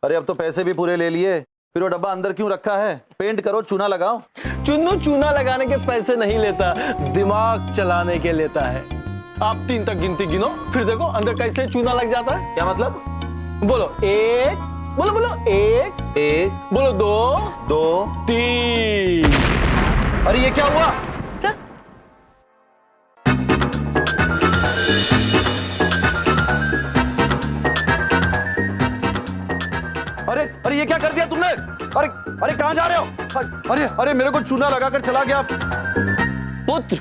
अरे अब तो पैसे भी पूरे ले लिए, फिर वो डब्बा अंदर क्यों रखा है? पेंट करो, चूना लगाओ। चुन्नू चूना लगाने के पैसे नहीं लेता, दिमाग चलाने के लेता है। आप 3 तक गिनती गिनो, फिर देखो अंदर कैसे चूना लग जाता है। क्या मतलब? बोलो 1, बोलो बोलो 1, 1, बोलो 2, 2, 3। अरे ये क्या हुआ? अरे अरे ये क्या कर दिया तुमने? अरे अरे कहां जा रहे हो? अरे अरे मेरे को चूना लगाकर चला गया। पुत्र,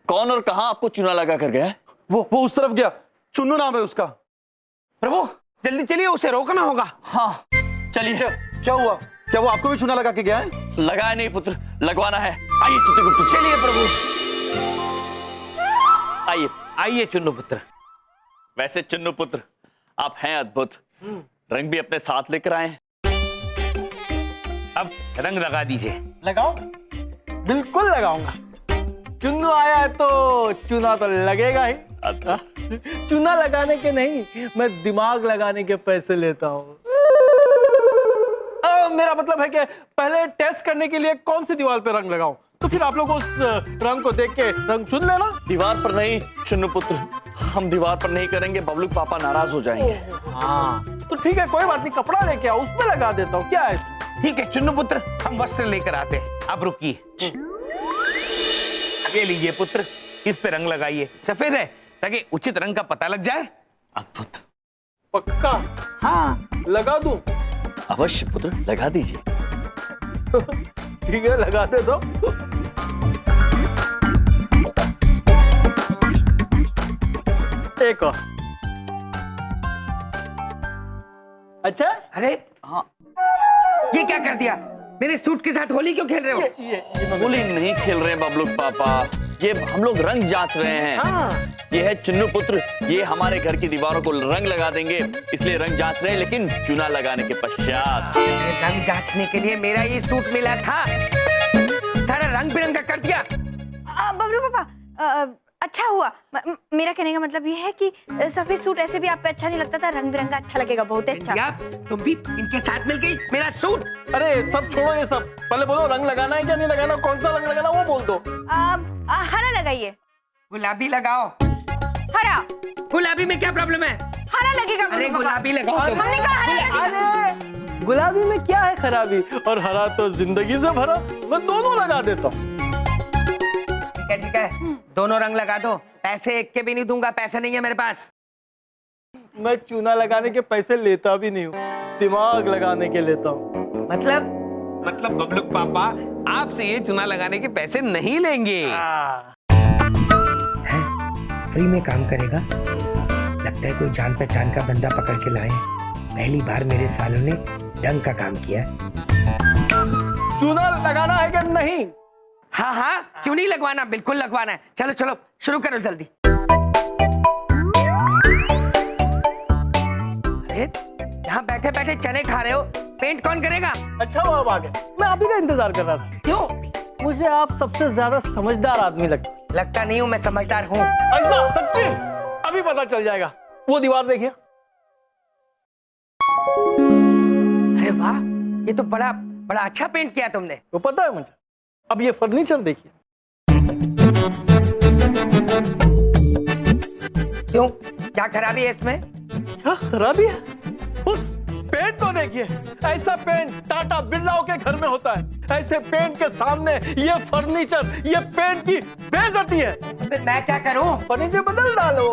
कौन और कहां आपको चूना लगा कर गया है? वो उस तरफ गया, चुन्नू नाम है उसका। प्रभु जल्दी चलिए, उसे रोकना होगा। हाँ चलिए। क्या हुआ? क्या वो आपको भी चूना लगा के गया है? लगाया नहीं पुत्र, लगवाना है। आइए चित्रगुप्त जी। चलिए प्रभु। आइए। आइए चुन्नू पुत्र। वैसे चुन्नू पुत्र, आप हैं अद्भुत। रंग भी अपने साथ लेकर आए हैं। अब रंग लगा दीजिए। लगाओ, बिल्कुल लगाऊंगा। चुन्नू आया है तो चूना तो लगेगा ही। चूना लगाने के नहीं, मैं दिमाग लगाने के पैसे लेता हूँ। मेरा मतलब है कि पहले टेस्ट करने के लिए कौन सी दीवार पे रंग लगाऊं, तो फिर आप लोग उस रंग को देख के रंग चुन लेना। दीवार पर नहीं चुन्नू पुत्र, हम दीवार पर नहीं करेंगे, बबलू पापा नाराज हो जाएंगे। हाँ तो ठीक है, कोई बात नहीं, कपड़ा लेके आओ, उसमें लगा देता हूँ। क्या है? ठीक है चुन्नू पुत्र, हम वस्त्र लेकर आते हैं। अब रुकिए। ये लीजिए पुत्र, इस पे रंग लगाइए। सफेद है ताकि उचित रंग का पता लग जाए। अद्भुत। पक्का? हाँ लगा दूं? अवश्य पुत्र, लगा दीजिए। ठीक है, लगा दे दो। एक और। अच्छा, अरे हाँ, ये क्या कर दिया? मेरे सूट के साथ होली क्यों खेल रहे हो? ये होली नहीं खेल रहे हैं बबलू पापा, ये हम लोग रंग जांच रहे हैं। हाँ। ये है चुन्नू पुत्र, ये हमारे घर की दीवारों को रंग लगा देंगे, इसलिए रंग जांच रहे हैं, लेकिन चूना लगाने के पश्चात। रंग जांचने के लिए मेरा ये सूट मिला था, सारा रंग बिरंगा कर दिया। बबलू पापा, अच्छा हुआ। मेरा कहने का मतलब ये है कि सफेद सूट ऐसे भी आप पे अच्छा नहीं लगता था, रंग बिरंगा अच्छा लगेगा, बहुत अच्छा। या तुम भी इनके साथ मिल गई मेरा सूट। अरे सब छोड़ो ये सब, पहले बोलो रंग लगाना है क्या नहीं लगाना, कौन सा रंग लगाना वो बोल दो। हरा लगाइए। गुलाबी लगाओ। हरा। गुलाबी में क्या प्रॉब्लम है? हरा लगेगा। अरे बबलू पापा। गुलाबी लगाओ तुम। हमने कहा हरा लगेगा। अरे गुलाबी में क्या है खराबी, और हरा तो जिंदगी से भरा, मैं दोनों लगा देता हूँ। ठीक है, दोनों रंग लगा दो। पैसे एक के भी नहीं दूंगा, पैसे नहीं है मेरे पास। मैं चूना लगाने के पैसे लेता भी नहीं हूँ, दिमाग लगाने के लेता हूँ। मतलब बबलू पापा आपसे ये चूना लगाने के पैसे नहीं लेंगे। फ्री में काम करेगा, लगता है कोई जान पहचान का बंदा पकड़ के लाए। पहली बार मेरे सालों ने ढंग का काम किया है। चूना लगाना है कि नहीं? हाँ हाँ, क्यों नहीं लगवाना, बिल्कुल लगवाना है। चलो चलो शुरू करो जल्दी। अरे यहाँ बैठे बैठे चने खा रहे हो, पेंट कौन करेगा? अच्छा हुआ आप आ गए, मैं आप ही का इंतजार कर रहा था। क्यों? मुझे आप सबसे ज्यादा समझदार आदमी लगता नहीं हूँ, मैं समझदार हूँ। ऐसा सच्ची? अभी पता चल जाएगा। वो दीवार देखिए। अरे वाह, ये तो बड़ा बड़ा अच्छा पेंट किया तुमने। वो पता है मुझे। अब ये फर्नीचर देखिए। क्यों, क्या खराबी है इसमें? क्या खराबी है? उस पेंट को देखिए, ऐसा पेंट टाटा बिरलाओं के घर में होता है। ऐसे पेंट के सामने ये फर्नीचर, ये पेंट की बेइज्जती है। फिर मैं क्या करूं? फर्नीचर बदल डालो।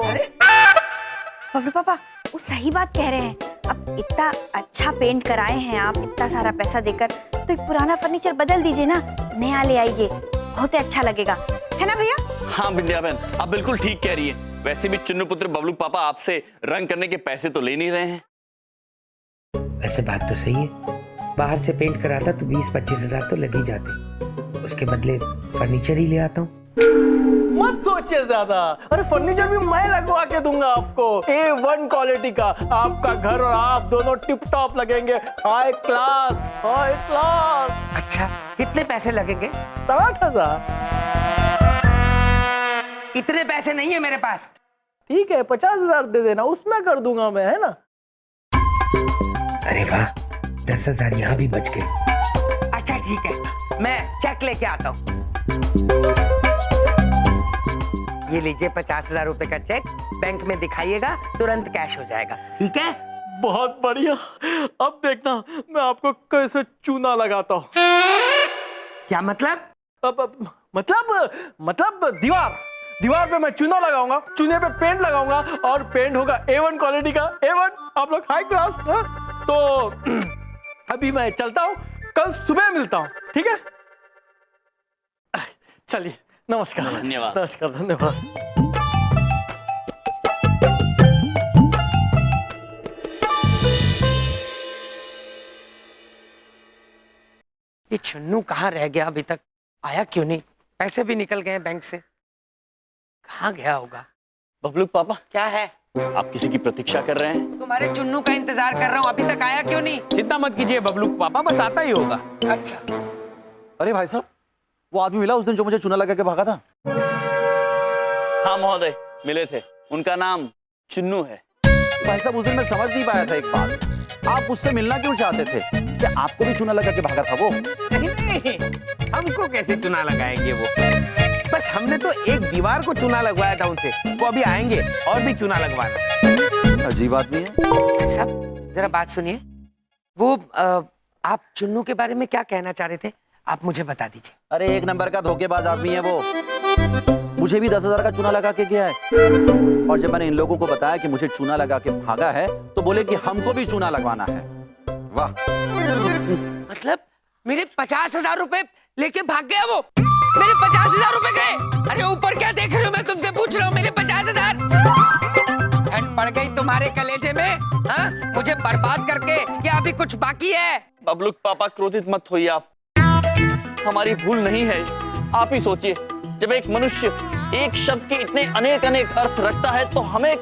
बबलू पापा, वो सही बात कह रहे हैं। अब इतना अच्छा पेंट कराए हैं आप, इतना सारा पैसा देकर, तो पुराना फर्नीचर बदल दीजिए ना, नया ले आइए, बहुत ही अच्छा लगेगा, है ना भैया? हाँ बिंदिया बहन, आप बिल्कुल ठीक कह रही है। वैसे भी चुन्नू पुत्र बबलू पापा आपसे रंग करने के पैसे तो ले नहीं रहे हैं। वैसे बात तो सही है, बाहर से पेंट कराता तो 20-25 हजार तो लग ही जाते, उसके बदले फर्नीचर ही ले आता हूँ। मत सोचिए ज्यादा, अरे फर्नीचर भी मैं लगवा के दूंगा आपको, A1 क्वालिटी का। आपका घर और आप दोनों टिप टॉप लगेंगे, हाई क्लास, हाई क्लास। अच्छा, कितने पैसे लगेंगे? 60,000। इतने पैसे नहीं है मेरे पास। ठीक है, 50,000 दे देना, उसमें कर दूंगा मैं, है ना? अरे वाह, 10,000 यहाँ भी बच गए। अच्छा ठीक है, मैं चेक लेके आता हूँ। ये लीजिए 50,000 रुपए का चेक, बैंक में दिखाइएगा, तुरंत कैश हो जाएगा। ठीक है? बहुत बढ़िया। अब देखना मैं आपको कैसे चूना लगाता हूँ। क्या मतलब? मतलब दीवार पे मैं चूना लगाऊंगा, चूने पे पेंट लगाऊंगा और पेंट होगा A1 क्वालिटी का। A1 आप लोग हाई क्लास। तो अभी मैं चलता हूँ, कल सुबह मिलता हूँ, ठीक है? चलिए, नमस्कार। धन्यवाद। नमस्कार, धन्यवाद। ये चुन्नू कहाँ रह गया? अभी तक आया क्यों नहीं? पैसे भी निकल गए बैंक से, कहाँ गया होगा? बबलू पापा, क्या है? आप किसी की प्रतीक्षा कर रहे हैं? तुम्हारे चुन्नू का इंतजार कर रहा हूँ, अभी तक आया क्यों नहीं? चिंता मत कीजिए बबलू पापा, बस आता ही होगा। अच्छा, अरे भाई साहब, वो आदमी मिला उस दिन जो मुझे चूना लगा के भागा था? हाँ महोदय, मिले थे। उनका नाम चुन्नू है। भाई साहब, उस दिन मैं समझ नहीं पाया था एक बात, आप उससे मिलना क्यों चाहते थे? क्या आपको भी चूना लगा के भागा था वो? नहीं, हमको कैसे चूना लगाएंगे वो? बस हमने तो एक दीवार को चूना लगवाया था उनसे, वो अभी आएंगे और भी चूना लगवाना। अजीब आदमी है। साहब जरा बात सुनिए। वो आप चुन्नू के बारे में क्या कहना चाह रहे थे? आप मुझे बता दीजिए। अरे एक नंबर का धोखेबाज आदमी है वो। मुझे भी 10,000 का चूना लगा के गया है, और जब मैंने इन लोगों को बताया कि मुझे चूना लगा के भागा है, तो बोले कि हमको भी चूना लगवाना है। वाह। मतलब मेरे 50,000 रुपए लेके भाग गया वो? मेरे 50,000 रुपए गए? अरे ऊपर क्या देख रहे हो? मैं तुमसे पूछ रहा हूँ, मेरे 50,000 ठंड पड़ गई तुम्हारे कलेजे में? हाँ, मुझे बर्बाद करके क्या अभी कुछ बाकी है? बबलू पापा, क्रोधित मत होइए आप, हमारी भूल नहीं है। आप ही सोचिए, जब एक मनुष्य एक शब्द के इतने अनेक अर्थ रखता है, तो हमें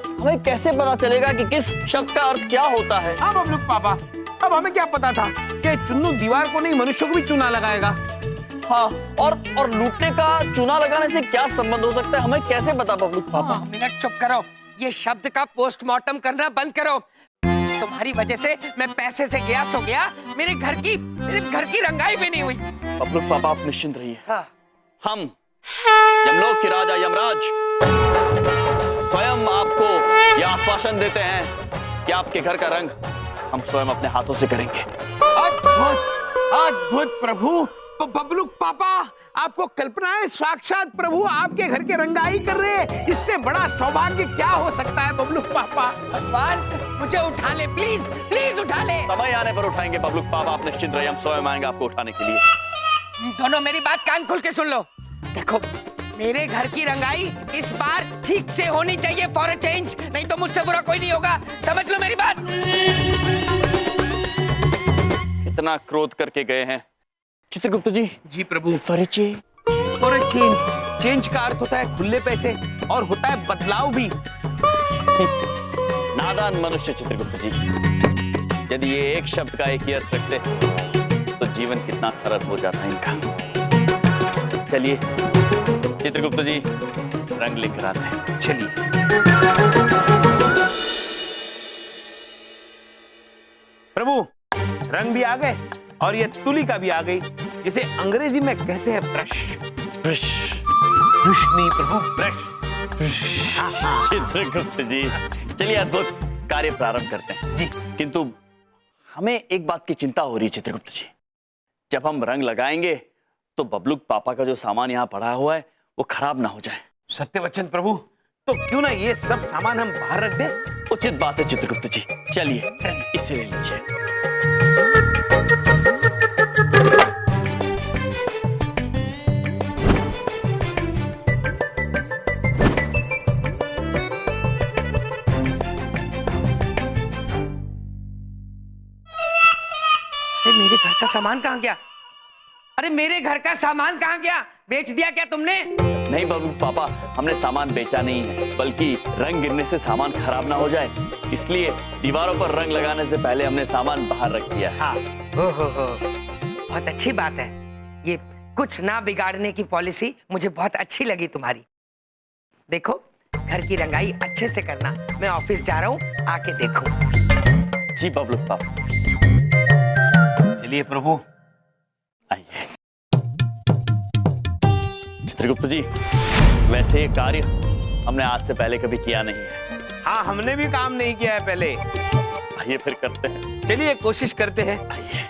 कैसे पता चलेगा कि किस शब्द का अर्थ क्या होता है? हाँ बबलू पापा, अब हमें क्या पता था कि चुन्नू दीवार को नहीं मनुष्य को भी चूना लगाएगा। हाँ, और लूटने का चूना लगाने से क्या संबंध हो सकता है, हमें कैसे पता बबलू पापा? मिनट चुप करो, ये शब्द का पोस्टमार्टम करना बंद करो। तुम्हारी वजह से मैं पैसे से गया सो गया, मेरे घर की रंगाई भी नहीं हुई। बबलू पापा, आप निश्चिंत रहिए। हाँ। हम यमलोक के राजा यमराज स्वयं आपको यह आश्वासन देते हैं कि आपके घर का रंग हम स्वयं अपने हाथों से करेंगे। अद्भुत प्रभु, तो बबलू पापा, आपको कल्पना है साक्षात प्रभु आपके घर के रंगाई कर रहे हैं? इससे बड़ा सौभाग्य क्या हो सकता है बबलू पापा? भगवान मुझे उठा ले, प्लीज प्लीज उठा ले। समय आने पर उठाएंगे बबलू पापा, आप निश्चिंत रहिए, हम स्वयं आएंगे आपको उठाने के लिए। दोनों मेरी बात कान खोल के सुन लो। देखो, मेरे घर की रंगाई इस बार ठीक से होनी चाहिए, फॉर अ चेंज, नहीं तो मुझसे बुरा कोई नहीं होगा। समझ लो मेरी बात। इतना क्रोध करके गए हैं चित्रगुप्त जी। जी प्रभु। परिचय फॉर अ चेंज का अर्थ होता है खुले पैसे, और होता है बदलाव भी। नादान मनुष्य चित्रगुप्त जी, यदि ये एक शब्द का एक ही अर्थ रखते तो जीवन कितना सरल हो जाता इनका। चलिए चित्रगुप्त जी, रंग लेकर आते हैं। चलिए। प्रभु, रंग भी आ गए और ये तुलिका भी आ गई, जिसे अंग्रेजी में कहते हैं ब्रश। ब्रश नहीं प्रभु, ब्रश। चित्रगुप्त जी, चलिए अद्भुत कार्य प्रारंभ करते हैं जी। किंतु हमें एक बात की चिंता हो रही है चित्रगुप्त जी, जब हम रंग लगाएंगे तो बबलू पापा का जो सामान यहाँ पड़ा हुआ है वो खराब ना हो जाए। सत्य वचन प्रभु, तो क्यों ना ये सब सामान हम बाहर रख दें? उचित बात है चित्रगुप्त जी, चलिए इसे ले लीजिए। मेरे घर का सामान कहाँ गया? अरे मेरे घर का सामान कहाँ गया? बेच दिया क्या तुमने? नहीं बबलू पापा, हमने सामान बेचा नहीं है, बल्कि रंग गिरने से सामान खराब ना हो जाए, इसलिए दीवारों पर रंग लगाने से पहले हमने सामान बाहर रख दिया। हाँ, हो, बहुत अच्छी बात है। ये कुछ ना बिगाड़ने की पॉलिसी मुझे बहुत अच्छी लगी तुम्हारी। देखो, घर की रंगाई अच्छे से करना। मैं ऑफिस जा रहा हूँ, आके देखो। जी बबलू पापा। चलिए प्रभु। आइए। चित्रगुप्त जी, वैसे ये कार्य हमने आज से पहले कभी किया नहीं है। हाँ, हमने भी काम नहीं किया है पहले। आइए फिर करते हैं। चलिए कोशिश करते हैं। आइए।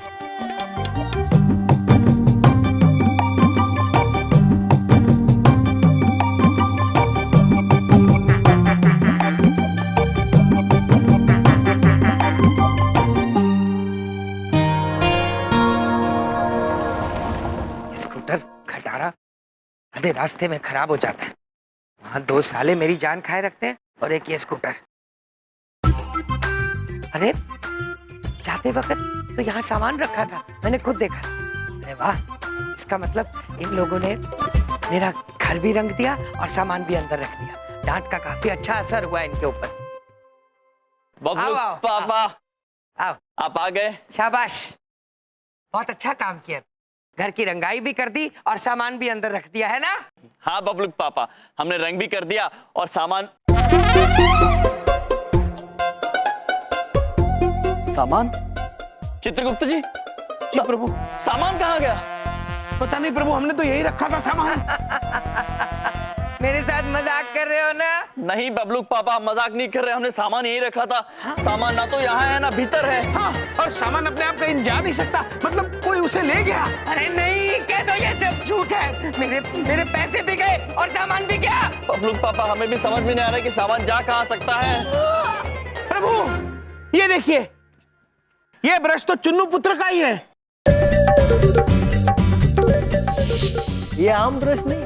स्कूटर खटारा आधे रास्ते में खराब हो जाता है। वहां 2 साले मेरी जान खाए रखते हैं और एक ये स्कूटर। अरे जाते वक्त तो यहाँ सामान रखा था, मैंने खुद देखा। अरे वाह, इसका मतलब इन लोगों ने मेरा घर भी रंग दिया और सामान भी अंदर रख दिया। डांट का काफी अच्छा असर हुआ इनके ऊपर। बबलू आओ, आओ, पापा, आओ, आप आ गए। शाबाश, बहुत अच्छा काम किया। घर की रंगाई भी कर दी और सामान भी अंदर रख दिया, है ना? हाँ बबलू पापा, हमने रंग भी कर दिया और सामान चित्रगुप्त जी, प्रभु सामान कहाँ गया? पता नहीं प्रभु, हमने तो यही रखा था सामान। मेरे साथ मजाक कर रहे हो ना? नहीं बबलू पापा, हम मजाक नहीं कर रहे, हमने सामान यही रखा था। सामान ना तो यहाँ है ना भीतर है। हाँ, और सामान अपने आप कहीं जा नहीं सकता, मतलब कोई उसे ले गया। अरे नहीं, कह दो ये सब झूठ है। मेरे पैसे भी गए और सामान भी गया। बबलू पापा, हमें भी समझ में नहीं आ रहा कि सामान जा कहाँ सकता है। प्रभु ये देखिए, ये ब्रश तो चुन्नू पुत्र का ही है। ये आम ब्रश नहीं,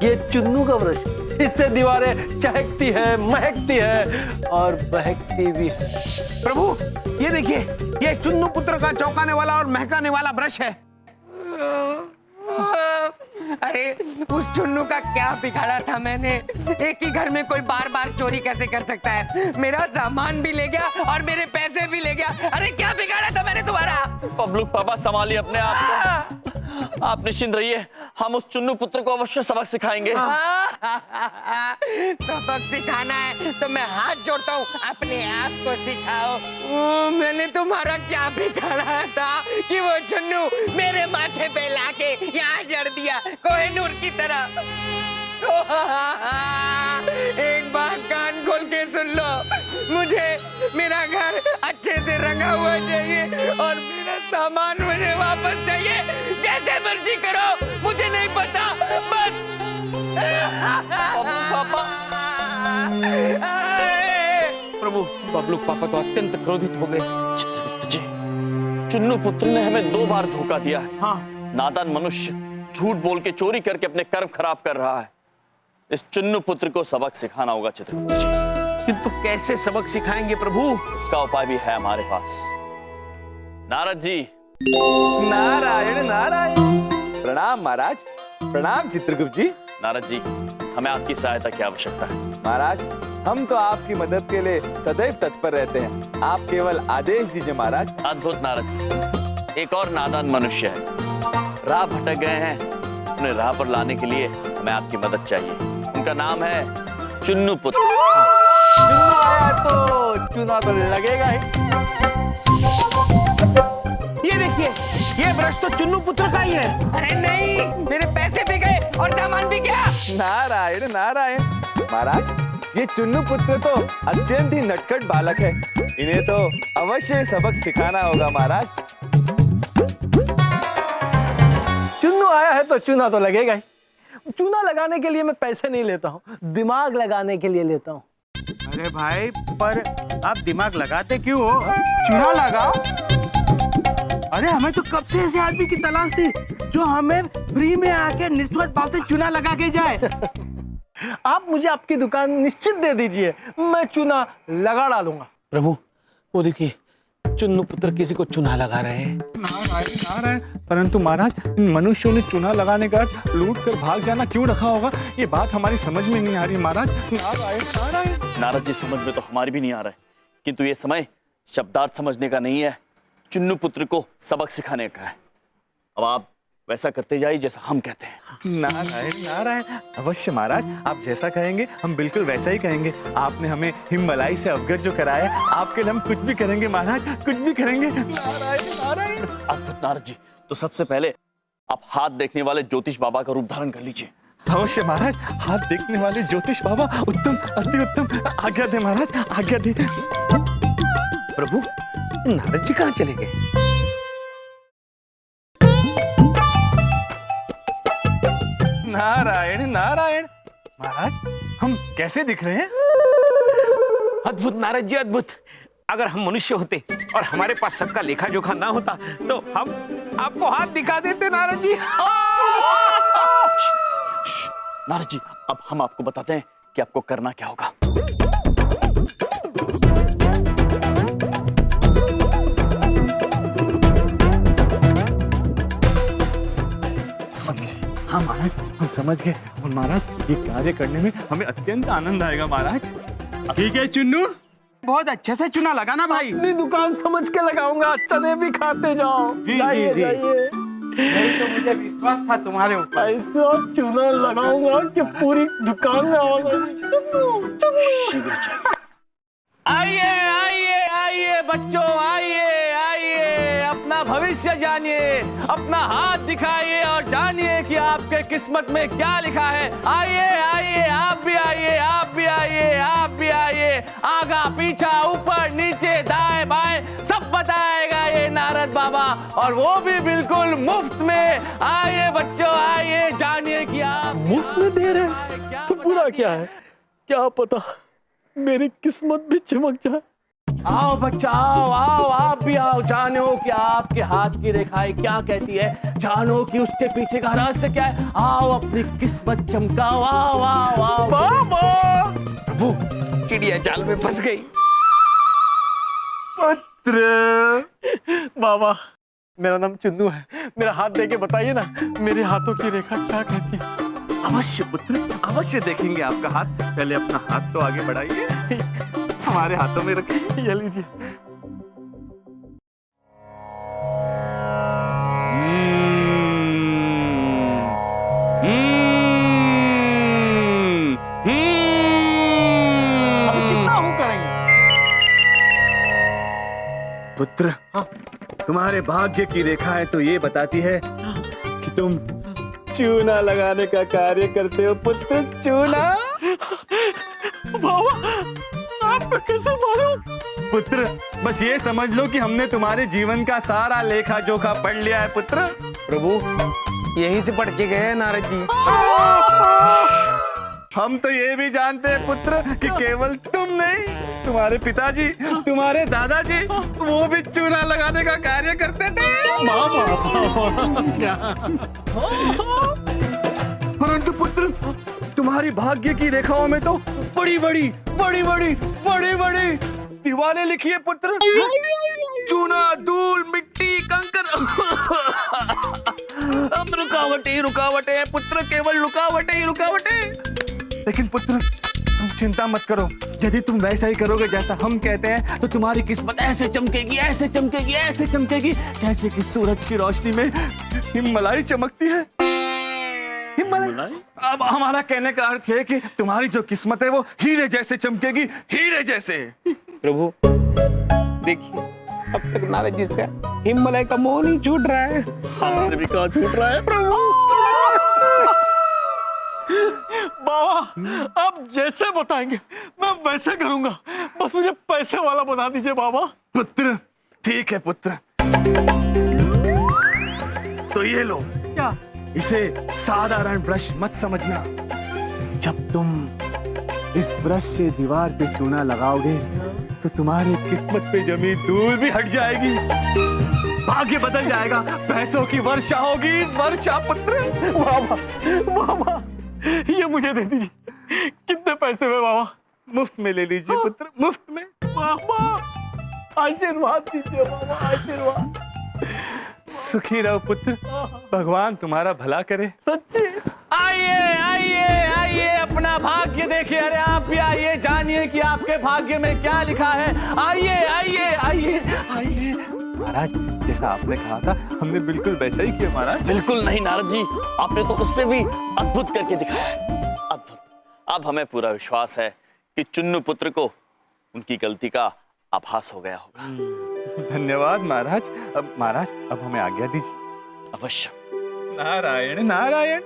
ये चुन्नू का ब्रश। इससे दीवारें चहकती है, महकती है और बहकती भी है। प्रभु ये देखिए, ये चुन्नू पुत्र का चौंकाने वाला और महकाने वाला ब्रश है। अरे उस चुन्नू का क्या बिगाड़ा था मैंने? एक ही घर में कोई बार बार चोरी कैसे कर सकता है? मेरा सामान भी ले गया और मेरे पैसे भी ले गया। अरे क्या बिगाड़ा था मैंने तुम्हारा? बबलू पापा, संभालिए अपने आप को। आप निश्चिंत रहिए, हम उस चुन्नू पुत्र को अवश्य सबक सिखाएंगे। सबक सिखाना है तो मैं हाथ जोड़ता हूँ, अपने आप को सिखाओ। मैंने तुम्हारा क्या बिगाड़ा था कि वो चुन्नू मेरे माथे पे लाके यहाँ जड़ दिया कोहिनूर की तरह? एक बात कान खोल के सुन लो, मुझे मेरा घर अच्छे से रंगा हुआ चाहिए और मेरा सामान मुझे वापस चाहिए। जैसे मर्जी करो, मुझे नहीं पता, बस। पापा, प्रभु बबलू पापा तो अत्यंत क्रोधित हो गए। जी, चुन्नू पुत्र ने हमें 2 बार धोखा दिया है। हाँ, नादान मनुष्य झूठ बोल के चोरी करके अपने कर्म खराब कर रहा है। इस चुन्नू पुत्र को सबक सिखाना होगा चित्रगुप्त जी। किंतु कैसे सबक सिखाएंगे प्रभु? उसका उपाय भी है हमारे पास। नारद जी। नारायण नारायण। प्रणाम महाराज। प्रणाम चित्रगुप्त जी। नारद जी, हमें आपकी सहायता की आवश्यकता है। महाराज, हम तो आपकी मदद के लिए सदैव तत्पर रहते हैं। आप केवल आदेश दीजिए महाराज। अद्भुत नारद। एक और नादान मनुष्य है, राह भटक गए हैं, उन्हें राह पर लाने के लिए हमें आपकी मदद चाहिए। उनका नाम है चुन्नू पुत्र। चुन्नू आया तो चुना तो लगेगा ही। ये देखिए, ये ब्रश तो चुन्नू पुत्र का ही है। अरे नहीं, मेरे पैसे भी गए और सामान भी गया। नारायण नारायण। महाराज, ये चुन्नू पुत्र तो अत्यंत ही नटखट बालक है, इन्हें तो अवश्य सबक सिखाना होगा महाराज। चुन्नू आया है तो चूना तो लगेगा ही। चूना लगाने के लिए मैं पैसे नहीं लेता हूँ, दिमाग लगाने के लिए लेता हूँ। अरे भाई, पर आप दिमाग लगाते क्यों हो? चूना लगाओ। अरे हमें तो कब से ऐसे आदमी की तलाश थी जो हमें फ्री में आके निस्वार्थ भाव से चूना लगा के जाए। आप मुझे आपकी दुकान निश्चित दे दीजिए, मैं चूना लगा डालूंगा। प्रभु वो देखिए, चुन्नू पुत्र किसी को चूना लगा रहे हैं। नारायण नारायण। परंतु महाराज, इन मनुष्यों ने चूना लगाने का लूट कर भाग जाना क्यों रखा होगा? ये बात हमारी समझ में नहीं आ रही महाराज। नारायण नारायण। नारद जी, समझ में तो हमारी भी नहीं आ रहा है, किंतु ये समय शब्दार्थ समझने का नहीं है, चुन्नू पुत्र को सबक सिखाने का है। अब आप वैसा करते जाइए जैसा हम कहते हैं। नारायण नारायण। अवश्य महाराज, आप जैसा कहेंगे हम बिल्कुल वैसा ही कहेंगे। आपने हमें हिममलाई से अवगत जो कराया, आपके लिए हम कुछ भी करेंगे महाराज, कुछ भी करेंगे। नारायण नारायण। अद्भुत नारद जी। तो सबसे पहले आप हाथ देखने वाले ज्योतिष बाबा का रूप धारण कर लीजिए। अवश्य महाराज, हाथ देखने वाले ज्योतिष बाबा, उत्तम, अति उत्तम। आज्ञा दे महाराज, आज्ञा दे। प्रभु, नारद जी कहाँ चले गए? नारायण नारायण। महाराज, हम कैसे दिख रहे हैं? अद्भुत नारद जी, अद्भुत। अगर हम मनुष्य होते और हमारे पास सबका लेखा जोखा ना होता तो हम आपको हाथ दिखा देते नारद जी। नारद जी, अब हम आपको बताते हैं कि आपको करना क्या होगा। समझ गए? हाँ महाराज, हम समझ गए। और महाराज, ये कार्य करने में हमें अत्यंत आनंद आएगा महाराज। ठीक है चुन्नू, बहुत अच्छे से चुना लगाना भाई। अपनी दुकान समझ के लगाऊंगा, चने भी खाते जाओ। जी, जाइए, जी। जाइए। यही तो मुझे विश्वास था तुम्हारे ऊपर। ऐसा चूना लगाऊंगा कि पूरी दुकान में आवाज शीघ्र चाहिए। आइए आइए आइए बच्चों, आइए आइए, अपना भविष्य जानिए, अपना हाथ दिखाइए और जानिए कि आपके किस्मत में क्या लिखा है। आइए आइए, आप भी आइए, आप भी आइए, आप भी आइए। आगा पीछा, ऊपर नीचे, दाएं बाएं सब बताएगा ये नारद बाबा, और वो भी बिल्कुल मुफ्त में। आइए बच्चों, आइए, जानिए कि आप मुफ्त में दे रहे हैं तो बुरा क्या है? क्या पता मेरी किस्मत भी चमक जाए। आओ बच्चा, आओ आओ, आप भी आओ। जानो कि आपके हाथ की रेखाएं क्या कहती है, जानो कि उसके पीछे का रहस्य क्या है। आओ, अपनी किस्मत चमकाओ। आओ आओ आओ। बाबा, प्रभु, चिड़िया जाल में फंस गई। बाबा, मेरा नाम चुन्नू है। मेरा हाथ देके बताइए ना, मेरे हाथों की रेखा क्या कहती है। अवश्य पुत्र, अवश्य देखेंगे आपका हाथ। पहले अपना हाथ तो आगे बढ़ाइए, हमारे हाथों में रखिए। ये लीजिए। अभी कितना हूँ करेंगे? पुत्र, तुम्हारे भाग्य की रेखाएं तो ये बताती है कि तुम चूना लगाने का कार्य करते हो पुत्र। चूना? बाबा, आपको कैसे मालूम? पुत्र, बस ये समझ लो कि हमने तुम्हारे जीवन का सारा लेखा जोखा पढ़ लिया है पुत्र। प्रभु, यहीं से पढ़ के गए हैं नारद जी। हम तो ये भी जानते हैं पुत्र कि केवल तुम नहीं, तुम्हारे पिताजी, तुम्हारे दादाजी, वो भी चूना लगाने का कार्य करते थे। परंतु पुत्र, तुम्हारी भाग्य की रेखाओं में तो बड़ी बड़ी बड़ी बड़ी बड़ी बड़ी दीवारें लिखी है पुत्र। चूना, धूल, मिट्टी, कंकर। अब रुकावटें रुकावटें हैं पुत्र, केवल रुकावटें ही रुकावटें। लेकिन पुत्र, तुम चिंता मत करो। यदि तुम वैसा ही करोगे जैसा हम कहते हैं, तो तुम्हारी किस्मत ऐसे चमकेगी, ऐसे चमकेगी, ऐसे चमकेगी, जैसे कि सूरज की रोशनी में हिमलाई चमकती है। हिमलाई? अब हमारा कहने का अर्थ है कि तुम्हारी जो किस्मत है वो हीरे जैसे चमकेगी, हीरे जैसे। प्रभु, देखिए, अब तक नारद जी से हिमालय का मोह नहीं छूट रहा है। हमसे भी कहाँ छूट रहा है प्रभु। बाबा, आप जैसे बताएंगे मैं वैसे करूंगा, बस मुझे पैसे वाला बना दीजिए बाबा। पुत्र, ठीक है पुत्र, तो ये लो। क्या? इसे साधारण ब्रश मत समझना। जब तुम इस ब्रश से दीवार पे चूना लगाओगे तो तुम्हारी किस्मत पे जमी धूल भी हट जाएगी, भाग्य बदल जाएगा, पैसों की वर्षा होगी, वर्षा पुत्र। बाबा, बाबा, ये मुझे दे दीजिए। कितने पैसे हुए बाबा? मुफ्त में ले लीजिए पुत्र, मुफ्त में। बाबा, आशीर्वाद दीजिए बाबा, आशीर्वाद। सुखी रहो पुत्र, भगवान तुम्हारा भला करे। सच्ची? आइए आइए आइए, अपना भाग्य देखिए। अरे आप भी आइए, जानिए कि आपके भाग्य में क्या लिखा है। आइए आइए आइए आइए। महाराज, जैसा आपने कहा था हमने बिल्कुल वैसा ही किया महाराज। बिल्कुल नहीं नारद जी, आपने तो उससे भी अद्भुत करके दिखाया है, अद्भुत। अब हमें पूरा विश्वास है कि चुन्नू पुत्र को उनकी गलती का आभास हो गया होगा। धन्यवाद महाराज। अब महाराज अब हमें आज्ञा दीजिए। अवश्य। नारायण नारायण।